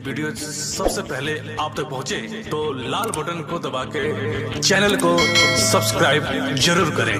Video सबसे पहले आप तक पहुंचे तो लाल बटन को दबा के चैनल को सब्सक्राइब जरूर करें।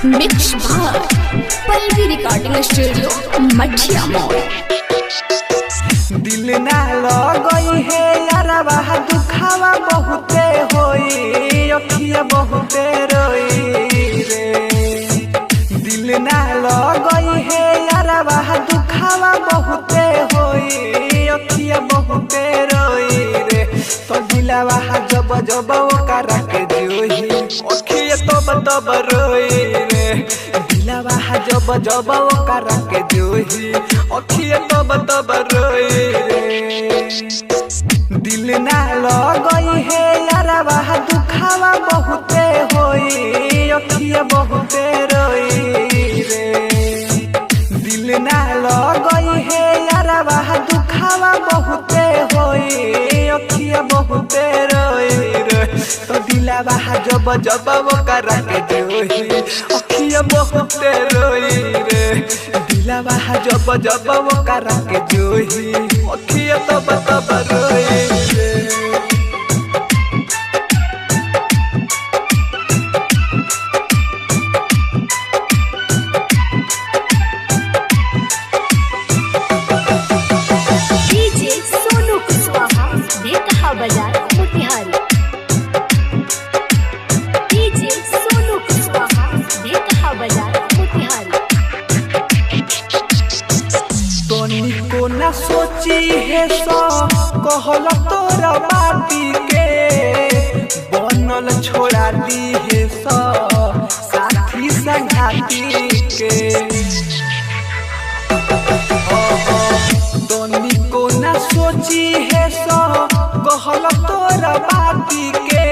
मिक्स बार पल्लवी रिकॉर्डिंग स्टूडियो मठिया मोड़। दिल ना लगई है यारवा दुखावा बहुते होई अखिया बहुते रोई रे। दिल ना लगई है यारवा दुखावा बहुते होई अखिया बहुते रोई रे। तो दिलवा जब जब ओकरा के जोही अखिया तब रोई रे। दिलवा जब जब ओकरा के जोही अखिया तब रोई रे। दिल ना लगई है यारवा दुखावा बहुते होई अखिया बहुते रोई रे। दिल ना लगई है यारवा दुखावा बहुते होई अखिया बहुते रोई रे। तो दिलवा जब जब ओकरा के जोही अखिया बहुते रोई रे। दिलवा जब जब ओकरा के जोही अखिया तब रोई रे। को न सोची है सो कहल तोरा बाती के बनल छोड़ा दी है सो साथी संगाती के। दोनी को न सोची है सो कहल तोरा बाती के